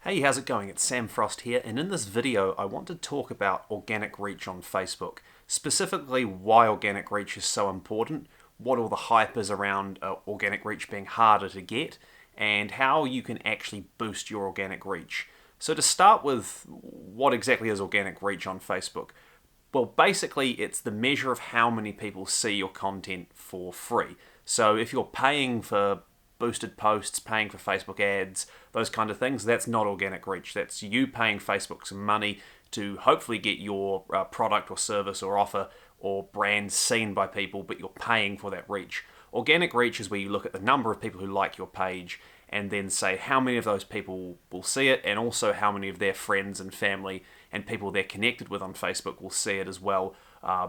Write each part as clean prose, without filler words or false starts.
Hey, how's it going? It's Sam Frost here, and in this video I want to talk about organic reach on Facebook. Specifically, why organic reach is so important, what all the hype is around organic reach being harder to get, and how you can actually boost your organic reach. So to start with, what exactly is organic reach on Facebook? Well, basically, it's the measure of how many people see your content for free. So if you're paying for boosted posts, paying for Facebook ads, those kind of things, that's not organic reach. That's you paying Facebook some money to hopefully get your product or service or offer or brand seen by people, but you're paying for that reach. Organic reach is where you look at the number of people who like your page and then say how many of those people will see it, and also how many of their friends and family and people they're connected with on Facebook will see it as well,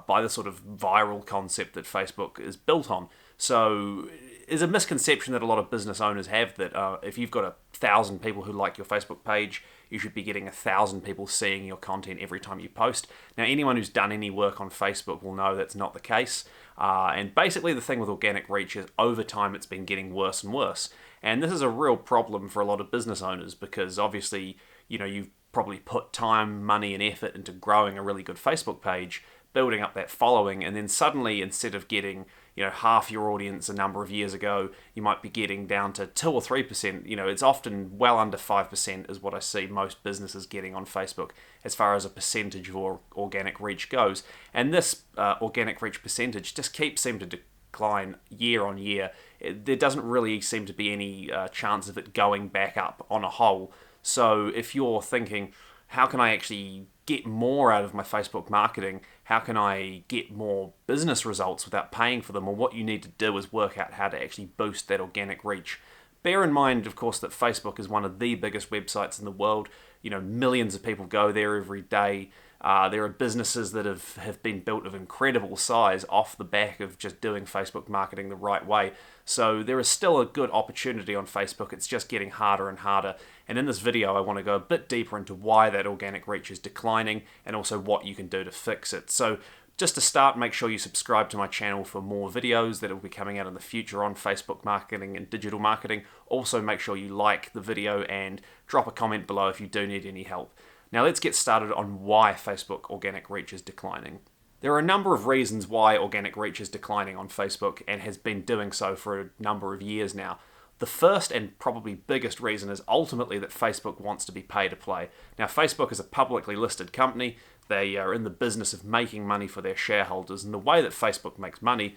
by the sort of viral concept that Facebook is built on. So there's a misconception that a lot of business owners have that if you've got 1,000 people who like your Facebook page, you should be getting 1,000 people seeing your content every time you post. Now, anyone who's done any work on Facebook will know that's not the case. And basically the thing with organic reach is over time it's been getting worse and worse. And this is a real problem for a lot of business owners because obviously, you've probably put time, money, and effort into growing a really good Facebook page, building up that following, and then suddenly instead of getting half your audience a number of years ago, you might be getting down to 2 or 3%. It's often well under 5% is what I see most businesses getting on Facebook as far as a percentage of organic reach goes. And this organic reach percentage just keeps seeming to decline year on year. There doesn't really seem to be any chance of it going back up on a whole. So if you're thinking, how can I actually get more out of my Facebook marketing? How can I get more business results without paying for them? Well, what you need to do is work out how to actually boost that organic reach. Bear in mind, of course, that Facebook is one of the biggest websites in the world. Millions of people go there every day. There are businesses that have been built of incredible size off the back of just doing Facebook marketing the right way. So there is still a good opportunity on Facebook. It's just getting harder and harder. And in this video, I want to go a bit deeper into why that organic reach is declining and also what you can do to fix it. So just to start, make sure you subscribe to my channel for more videos that will be coming out in the future on Facebook marketing and digital marketing. Also, make sure you like the video and drop a comment below if you do need any help. Now let's get started on why Facebook organic reach is declining. There are a number of reasons why organic reach is declining on Facebook and has been doing so for a number of years now. The first and probably biggest reason is ultimately that Facebook wants to be pay to play. Now, Facebook is a publicly listed company. They are in the business of making money for their shareholders, and the way that Facebook makes money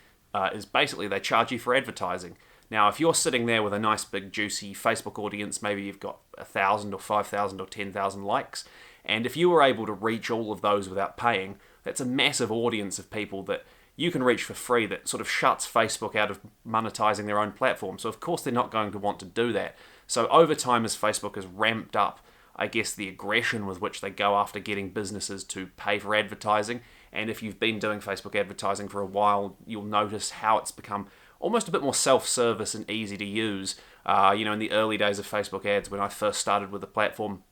is basically they charge you for advertising. Now, if you're sitting there with a nice big juicy Facebook audience, maybe you've got 1,000 or 5,000 or 10,000 likes, and if you were able to reach all of those without paying, that's a massive audience of people that you can reach for free that sort of shuts Facebook out of monetizing their own platform. So of course they're not going to want to do that. So over time, as Facebook has ramped up, I guess, the aggression with which they go after getting businesses to pay for advertising, and if you've been doing Facebook advertising for a while, you'll notice how it's become almost a bit more self-service and easy to use. In the early days of Facebook ads, when I first started with the platform,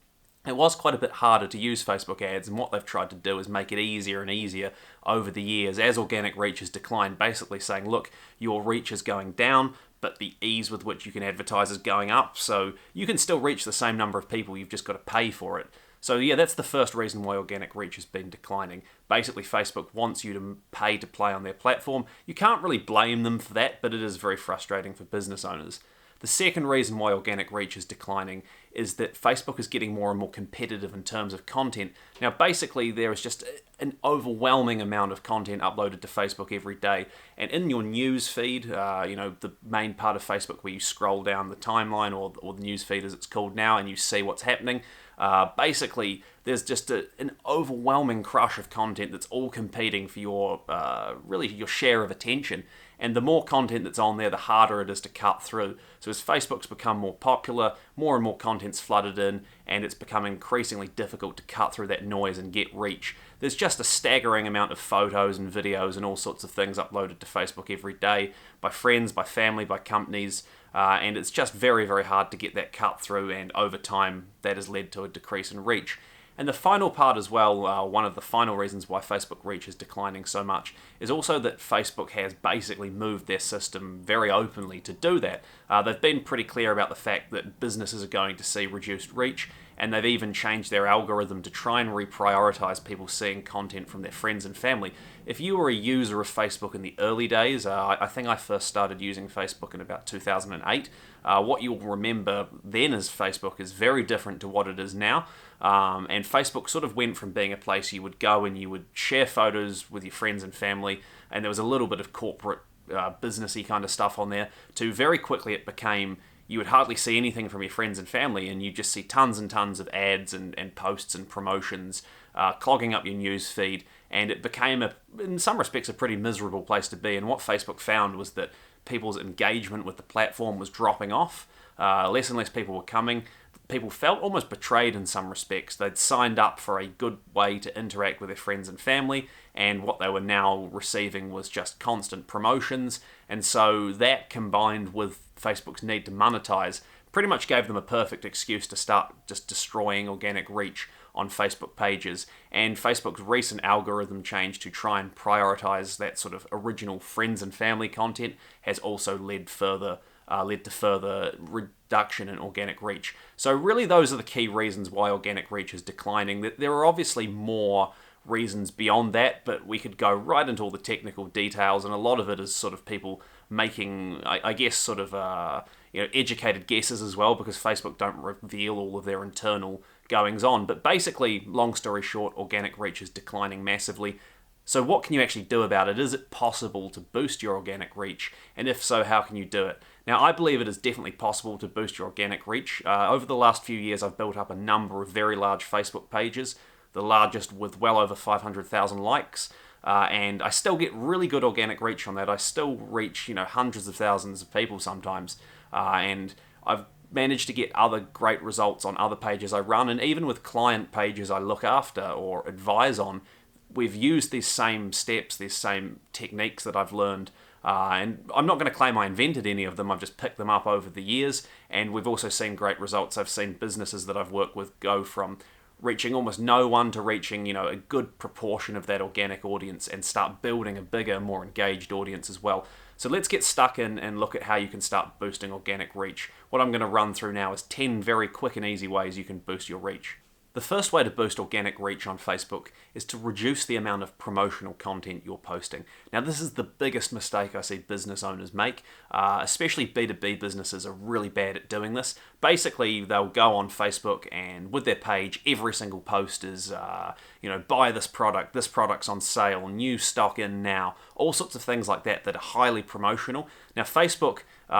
it was quite a bit harder to use Facebook ads, and what they've tried to do is make it easier and easier over the years as organic reach has declined, basically saying, look, your reach is going down, but the ease with which you can advertise is going up, so you can still reach the same number of people, you've just got to pay for it. So yeah, that's the first reason why organic reach has been declining. Basically, Facebook wants you to pay to play on their platform. You can't really blame them for that, but it is very frustrating for business owners. The second reason why organic reach is declining is that Facebook is getting more and more competitive in terms of content. Now, basically, there is just an overwhelming amount of content uploaded to Facebook every day. And in your news feed, the main part of Facebook where you scroll down the timeline or the news feed as it's called now and you see what's happening, basically, there's just an overwhelming crush of content that's all competing for your share of attention. And the more content that's on there, the harder it is to cut through. So as Facebook's become more popular, more and more content's flooded in, and it's become increasingly difficult to cut through that noise and get reach. There's just a staggering amount of photos and videos and all sorts of things uploaded to Facebook every day by friends, by family, by companies, and it's just very, very hard to get that cut through, and over time that has led to a decrease in reach. And the final part as well, one of the final reasons why Facebook reach is declining so much, is also that Facebook has basically moved their system very openly to do that. They've been pretty clear about the fact that businesses are going to see reduced reach, and they've even changed their algorithm to try and reprioritize people seeing content from their friends and family. If you were a user of Facebook in the early days, I think I first started using Facebook in about 2008. What you'll remember then as Facebook is very different to what it is now. And Facebook sort of went from being a place you would go and you would share photos with your friends and family, and there was a little bit of corporate businessy kind of stuff on there, to very quickly it became you would hardly see anything from your friends and family, and you just see tons and tons of ads and posts and promotions clogging up your news feed, and it became, in some respects, a pretty miserable place to be. And what Facebook found was that people's engagement with the platform was dropping off. Less and less people were coming. People felt almost betrayed in some respects. They'd signed up for a good way to interact with their friends and family, and what they were now receiving was just constant promotions. And so that, combined with Facebook's need to monetize, pretty much gave them a perfect excuse to start just destroying organic reach on Facebook pages. And Facebook's recent algorithm change to try and prioritize that sort of original friends and family content has also led to further reduction in organic reach. So really those are the key reasons why organic reach is declining. There are obviously more reasons beyond that, but we could go right into all the technical details, and a lot of it is sort of people making, I guess, sort of educated guesses as well, because Facebook don't reveal all of their internal goings on. But basically, long story short, organic reach is declining massively. So what can you actually do about it? Is it possible to boost your organic reach? And if so, how can you do it? Now, I believe it is definitely possible to boost your organic reach. Over the last few years, I've built up a number of very large Facebook pages, the largest with well over 500,000 likes. And I still get really good organic reach on that. I still reach, hundreds of thousands of people sometimes. And I've managed to get other great results on other pages I run. And even with client pages I look after or advise on, we've used these same steps, these same techniques that I've learned. And I'm not going to claim I invented any of them. I've just picked them up over the years. And we've also seen great results. I've seen businesses that I've worked with go from reaching almost no one to reaching, a good proportion of that organic audience, and start building a bigger, more engaged audience as well. So let's get stuck in and look at how you can start boosting organic reach. What I'm going to run through now is 10 very quick and easy ways you can boost your reach. The first way to boost organic reach on Facebook is to reduce the amount of promotional content you're posting. Now, this is the biggest mistake I see business owners make, especially B2B businesses are really bad at doing this. Basically, they'll go on Facebook and with their page, every single post is, buy this product's on sale, new stock in now, all sorts of things like that are highly promotional. Now, Facebook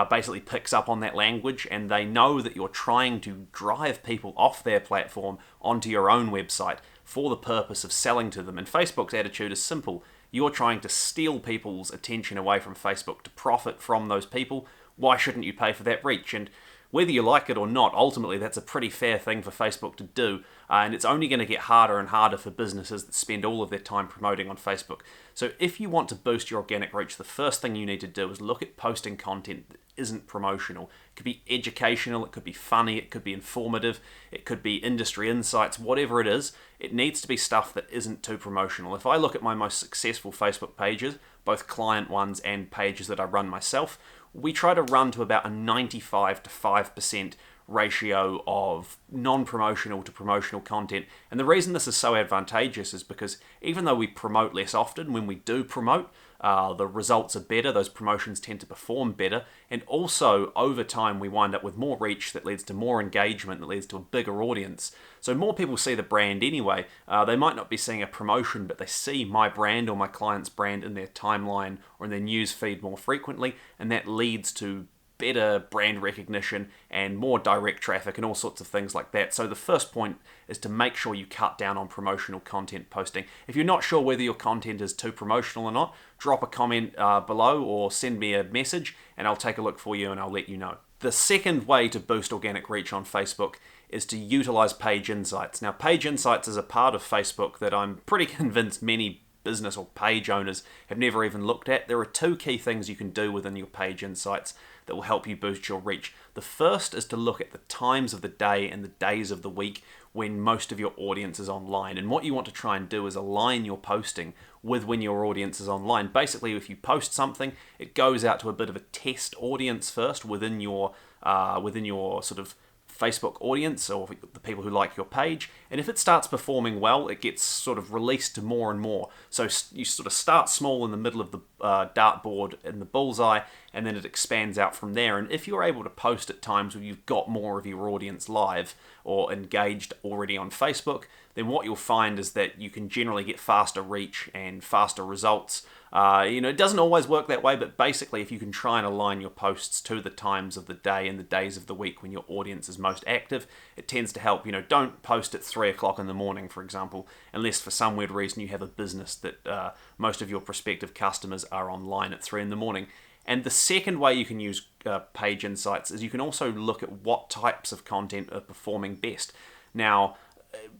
basically picks up on that language, and they know that you're trying to drive people off their platform onto your own website for the purpose of selling to them. And Facebook's attitude is simple. You're trying to steal people's attention away from Facebook to profit from those people. Why shouldn't you pay for that reach? And whether you like it or not, ultimately that's a pretty fair thing for Facebook to do, and it's only going to get harder and harder for businesses that spend all of their time promoting on Facebook. So if you want to boost your organic reach, the first thing you need to do is look at posting content that isn't promotional. It could be educational, it could be funny, it could be informative, it could be industry insights, whatever it is. It needs to be stuff that isn't too promotional. If I look at my most successful Facebook pages, both client ones and pages that I run myself, we try to run to about a 95 to 5% ratio of non-promotional to promotional content. And the reason this is so advantageous is because even though we promote less often, when we do promote, the results are better, those promotions tend to perform better, and also over time we wind up with more reach that leads to more engagement, that leads to a bigger audience. So more people see the brand anyway. They might not be seeing a promotion, but they see my brand or my client's brand in their timeline or in their news feed more frequently, and that leads to better brand recognition and more direct traffic and all sorts of things like that. So the first point is to make sure you cut down on promotional content posting. If you're not sure whether your content is too promotional or not, drop a comment below or send me a message and I'll take a look for you and I'll let you know. The second way to boost organic reach on Facebook is to utilize page insights. Now, page insights is a part of Facebook that I'm pretty convinced many business or page owners have never even looked at. There are two key things you can do within your page insights that will help you boost your reach. The first is to look at the times of the day and the days of the week when most of your audience is online. And what you want to try and do is align your posting with when your audience is online. Basically, if you post something, it goes out to a bit of a test audience first within your sort of Facebook audience or the people who like your page. And if it starts performing well, it gets sort of released to more and more. So you sort of start small in the middle of the dartboard in the bullseye, and then it expands out from there. And if you're able to post at times where you've got more of your audience live or engaged already on Facebook, then what you'll find is that you can generally get faster reach and faster results. It doesn't always work that way, but basically if you can try and align your posts to the times of the day and the days of the week when your audience is most active, it tends to help. Don't post at 3 o'clock in the morning, for example, unless for some weird reason you have a business that most of your prospective customers are online at 3 in the morning. And the second way you can use page insights is you can also look at what types of content are performing best. Now,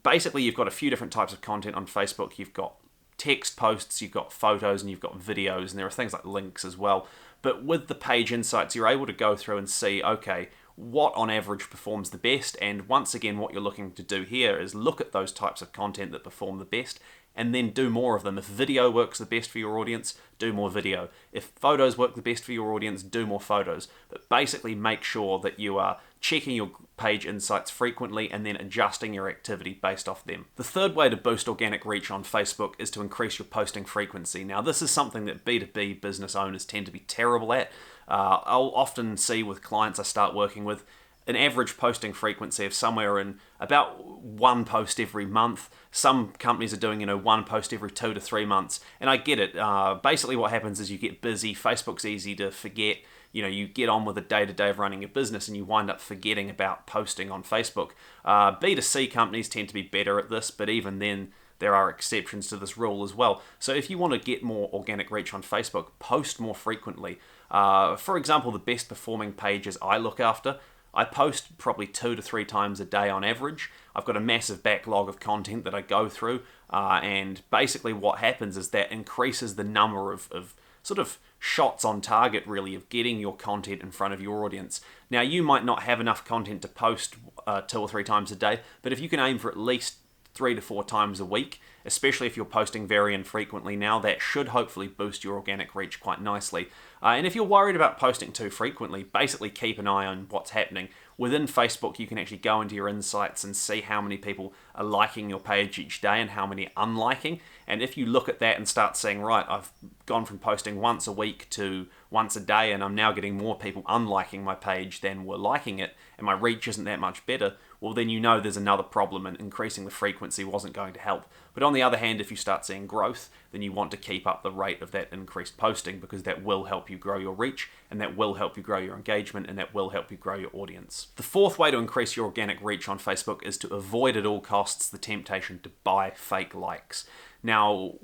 basically you've got a few different types of content on Facebook. You've got text posts, you've got photos, and you've got videos, and there are things like links as well. But with the page insights, you're able to go through and see, okay, what on average performs the best. And once again, what you're looking to do here is look at those types of content that perform the best and then do more of them. If video works the best for your audience, do more video. If photos work the best for your audience, do more photos. But basically make sure that you are checking your page insights frequently and then adjusting your activity based off them. The third way to boost organic reach on Facebook is to increase your posting frequency. Now, this is something that B2B business owners tend to be terrible at. I'll often see with clients I start working with an average posting frequency of somewhere in about one post every month. Some companies are doing, one post every 2 to 3 months. And I get it. Basically what happens is you get busy. Facebook's easy to forget. You get on with the day-to-day of running a business and you wind up forgetting about posting on Facebook. B2C companies tend to be better at this, but even then, there are exceptions to this rule as well. So if you want to get more organic reach on Facebook, post more frequently. For example, the best performing pages I look after, I post probably 2 to 3 times a day on average. I've got a massive backlog of content that I go through, and basically what happens is that increases the number of sort of shots on target, really, of getting your content in front of your audience. Now, you might not have enough content to post 2 or 3 times a day, but if you can aim for at least 3 to 4 times a week, especially if you're posting very infrequently now, that should hopefully boost your organic reach quite nicely. And if you're worried about posting too frequently, basically keep an eye on what's happening. Within Facebook, you can actually go into your insights and see how many people are liking your page each day and how many unliking. And if you look at that and start saying, right, I've gone from posting once a week to once a day, and I'm now getting more people unliking my page than were liking it, and my reach isn't that much better, well, then you know there's another problem, and increasing the frequency wasn't going to help. But on the other hand, if you start seeing growth, then you want to keep up the rate of that increased posting, because that will help you grow your reach, and that will help you grow your engagement, and that will help you grow your audience. The fourth way to increase your organic reach on Facebook is to avoid at all costs the temptation to buy fake likes. Now,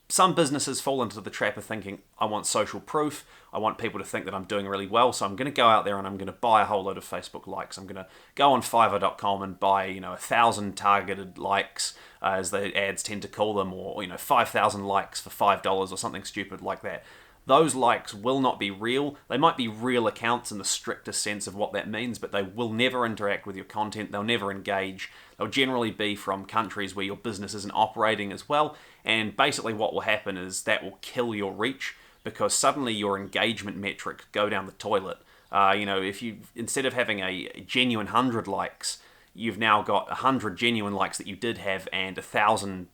some businesses fall into the trap of thinking, I want social proof, I want people to think that I'm doing really well, so I'm going to go out there and I'm going to buy a whole load of Facebook likes. I'm going to go on Fiverr.com and buy, 1,000 targeted likes, as the ads tend to call them, or 5,000 likes for $5 or something stupid like that. Those likes will not be real. They might be real accounts in the strictest sense of what that means, but they will never interact with your content. They'll never engage. They'll generally be from countries where your business isn't operating as well. And basically what will happen is that will kill your reach, because suddenly your engagement metrics go down the toilet. If you, instead of having a genuine 100 likes, you've now got 100 genuine likes that you did have and 1,000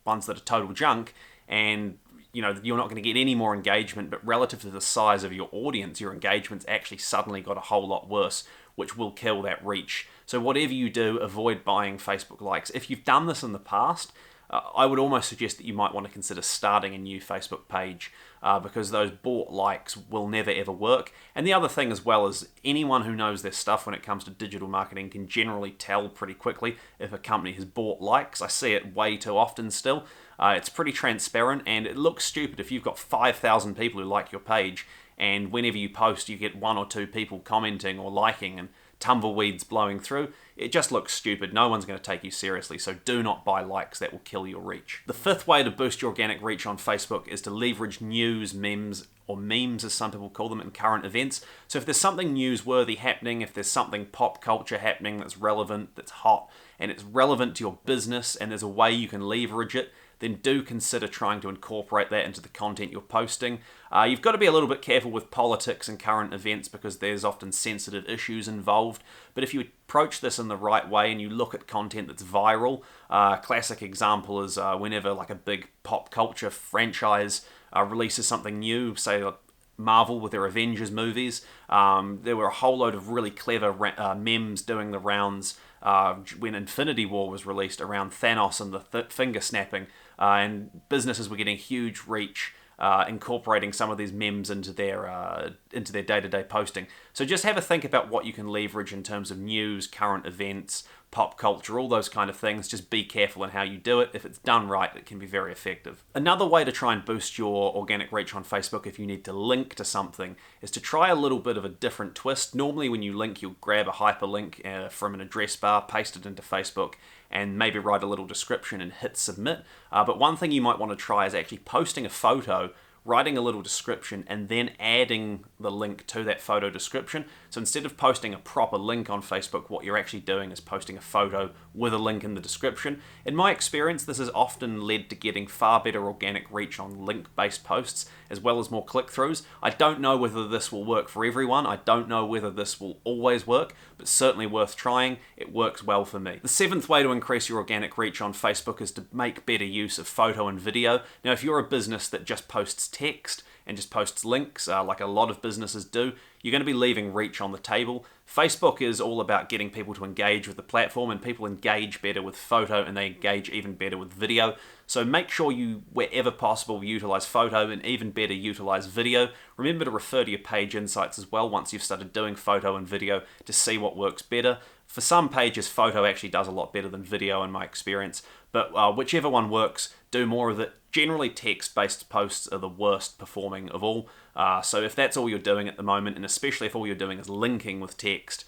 ones that are total junk, and you're not going to get any more engagement, but relative to the size of your audience, your engagement's actually suddenly got a whole lot worse, which will kill that reach. So whatever you do, avoid buying Facebook likes. If you've done this in the past, I would almost suggest that you might want to consider starting a new Facebook page, because those bought likes will never ever work. And the other thing as well is anyone who knows their stuff when it comes to digital marketing can generally tell pretty quickly if a company has bought likes. I see it way too often still. It's pretty transparent, and it looks stupid if you've got 5,000 people who like your page, and whenever you post you get 1 or 2 people commenting or liking and tumbleweeds blowing through. It just looks stupid. No one's going to take you seriously, so do not buy likes. That will kill your reach. The fifth way to boost your organic reach on Facebook is to leverage news, memes, or memes as some people call them, in current events. So if there's something newsworthy happening, if there's something pop culture happening that's relevant, that's hot, and it's relevant to your business, and there's a way you can leverage it, then do consider trying to incorporate that into the content you're posting. You've got to be a little bit careful with politics and current events because there's often sensitive issues involved. But if you approach this in the right way and you look at content that's viral, classic example is whenever like a big pop culture franchise releases something new, say Marvel with their Avengers movies, there were a whole load of really clever memes doing the rounds when Infinity War was released around Thanos and the finger snapping, and businesses were getting huge reach incorporating some of these memes into their day-to-day posting. So just have a think about what you can leverage in terms of news, current events, pop culture, all those kind of things. Just be careful in how you do it. If it's done right, it can be very effective. Another way to try and boost your organic reach on Facebook if you need to link to something is to try a little bit of a different twist. Normally when you link, you'll grab a hyperlink from an address bar, paste it into Facebook, and maybe write a little description and hit submit. But one thing you might want to try is actually posting a photo, writing a little description, and then adding the link to that photo description. So instead of posting a proper link on Facebook, what you're actually doing is posting a photo with a link in the description. In my experience, this has often led to getting far better organic reach on link-based posts, as well as more click-throughs. I don't know whether this will work for everyone. I don't know whether this will always work, but certainly worth trying. It works well for me. The seventh way to increase your organic reach on Facebook is to make better use of photo and video. Now, if you're a business that just posts text and just posts links, like a lot of businesses do, you're going to be leaving reach on the table. Facebook is all about getting people to engage with the platform, and people engage better with photo and they engage even better with video. So make sure you, wherever possible, utilize photo, and even better, utilize video. Remember to refer to your page insights as well once you've started doing photo and video to see what works better. For some pages, photo actually does a lot better than video in my experience, but whichever one works, do more of it. Generally, text-based posts are the worst performing of all. So if that's all you're doing at the moment, and especially if all you're doing is linking with text,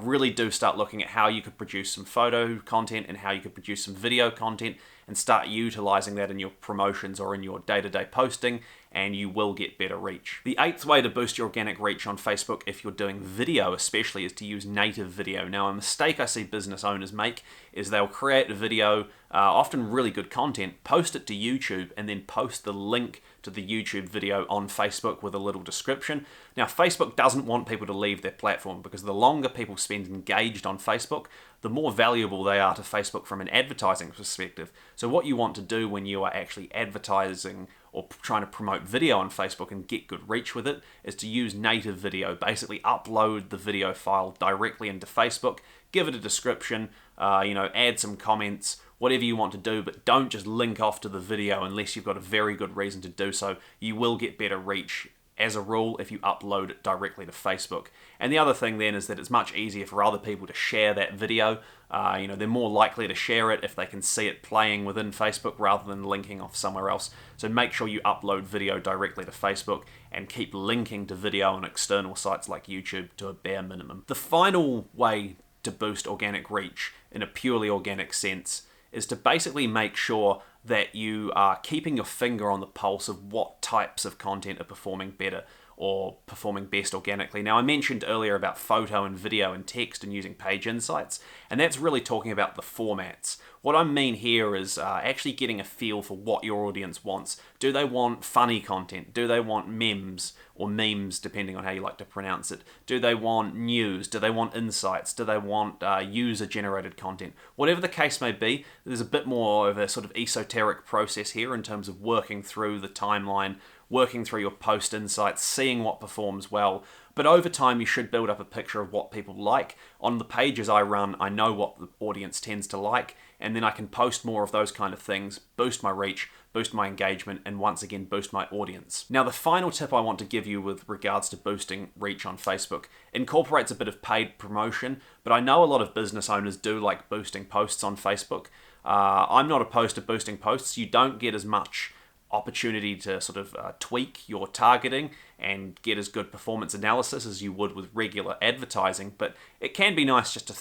really do start looking at how you could produce some photo content and how you could produce some video content, and start utilizing that in your promotions or in your day-to-day posting, and you will get better reach. The eighth way to boost your organic reach on Facebook, if you're doing video especially, is to use native video. Now, a mistake I see business owners make is they'll create a video, often really good content, post it to YouTube, and then post the link to the YouTube video on Facebook with a little description. Now, Facebook doesn't want people to leave their platform, because the longer people spend engaged on Facebook, the more valuable they are to Facebook from an advertising perspective. So what you want to do when you are actually advertising or trying to promote video on Facebook and get good reach with it is to use native video. Basically upload the video file directly into Facebook, give it a description, add some comments, whatever you want to do, but don't just link off to the video unless you've got a very good reason to do so. You will get better reach as a rule if you upload it directly to Facebook. And the other thing then is that it's much easier for other people to share that video. They're more likely to share it if they can see it playing within Facebook rather than linking off somewhere else. So make sure you upload video directly to Facebook and keep linking to video on external sites like YouTube to a bare minimum. The final way to boost organic reach in a purely organic sense is to basically make sure that you are keeping your finger on the pulse of what types of content are performing better or performing best organically. Now, I mentioned earlier about photo and video and text and using page insights, and that's really talking about the formats. What I mean here is actually getting a feel for what your audience wants. Do they want funny content? Do they want memes or memes, depending on how you like to pronounce it? Do they want news? Do they want insights? Do they want user-generated content? Whatever the case may be, there's a bit more of a sort of esoteric process here in terms of working through the timeline, working through your post insights, seeing what performs well. But over time, you should build up a picture of what people like. On the pages I run, I know what the audience tends to like, and then I can post more of those kind of things, boost my reach, boost my engagement, and once again, boost my audience. Now, the final tip I want to give you with regards to boosting reach on Facebook incorporates a bit of paid promotion, but I know a lot of business owners do like boosting posts on Facebook. I'm not opposed to boosting posts. You don't get as much opportunity to sort of tweak your targeting and get as good performance analysis as you would with regular advertising, but it can be nice just to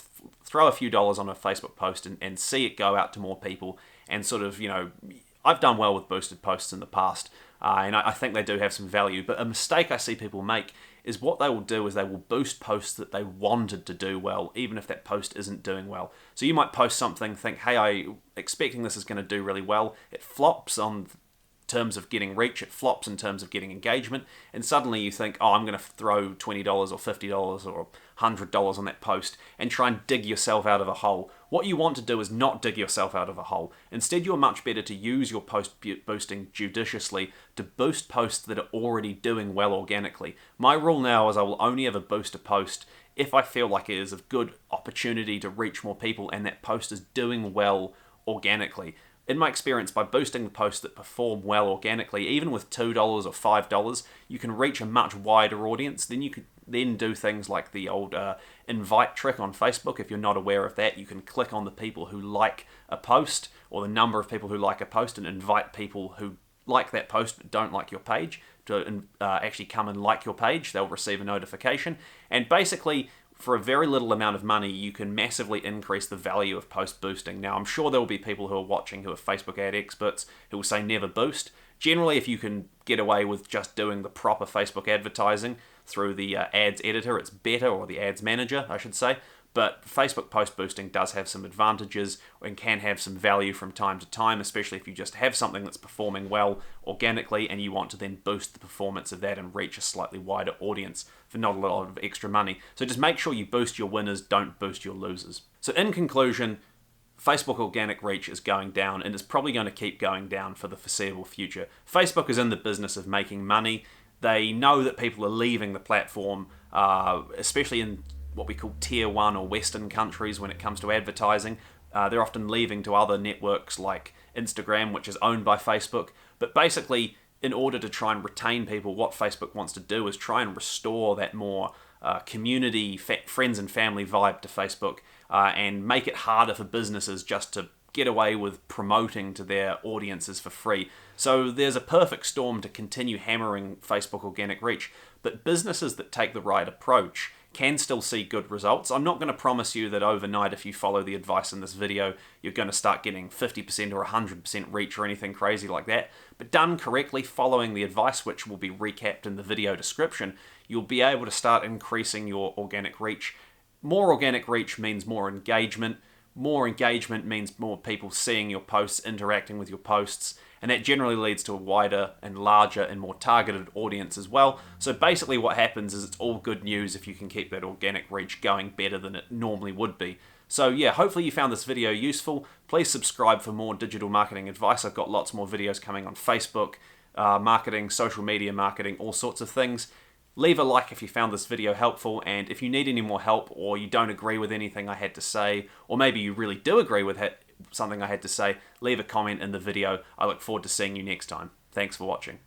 throw a few dollars on a Facebook post and see it go out to more people, and sort of, I've done well with boosted posts in the past, and I think they do have some value, but a mistake I see people make is what they will do is they will boost posts that they wanted to do well, even if that post isn't doing well. So you might post something, think, hey, I'm expecting this is going to do really well. It flops on terms of getting reach, it flops in terms of getting engagement, and suddenly you think, oh, I'm going to throw $20 or $50 or $100 on that post and try and dig yourself out of a hole. What you want to do is not dig yourself out of a hole. Instead, you're much better to use your post boosting judiciously to boost posts that are already doing well organically. My rule now is I will only ever boost a post if I feel like it is a good opportunity to reach more people and that post is doing well organically. In my experience, by boosting the posts that perform well organically, even with $2 or $5, you can reach a much wider audience. Then you could then do things like the old invite trick on Facebook. If you're not aware of that, you can click on the people who like a post or the number of people who like a post and invite people who like that post but don't like your page to actually come and like your page. They'll receive a notification. And basically, for a very little amount of money, you can massively increase the value of post boosting. Now, I'm sure there will be people who are watching who are Facebook ad experts who will say never boost. Generally, if you can get away with just doing the proper Facebook advertising through the ads editor, it's better, or the ads manager, I should say. But Facebook post boosting does have some advantages and can have some value from time to time, especially if you just have something that's performing well organically and you want to then boost the performance of that and reach a slightly wider audience for not a lot of extra money. So just make sure you boost your winners, don't boost your losers. So in conclusion, Facebook organic reach is going down and it's probably going to keep going down for the foreseeable future. Facebook is in the business of making money. They know that people are leaving the platform, especially in what we call tier 1 or Western countries when it comes to advertising. They're often leaving to other networks like Instagram, which is owned by Facebook. But basically, in order to try and retain people, what Facebook wants to do is try and restore that more community, friends and family vibe to Facebook and make it harder for businesses just to get away with promoting to their audiences for free. So there's a perfect storm to continue hammering Facebook organic reach. But businesses that take the right approach can still see good results. I'm not going to promise you that overnight, if you follow the advice in this video, you're going to start getting 50% or 100% reach or anything crazy like that. But done correctly, following the advice, which will be recapped in the video description, you'll be able to start increasing your organic reach. More organic reach means more engagement. More engagement means more people seeing your posts, interacting with your posts, and that generally leads to a wider and larger and more targeted audience as well. So basically what happens is it's all good news if you can keep that organic reach going better than it normally would be. So yeah, hopefully you found this video useful. Please subscribe for more digital marketing advice. I've got lots more videos coming on Facebook, marketing, social media marketing, all sorts of things. Leave a like if you found this video helpful, and if you need any more help or you don't agree with anything I had to say, or maybe you really do agree with something I had to say, leave a comment in the video. I look forward to seeing you next time. Thanks for watching.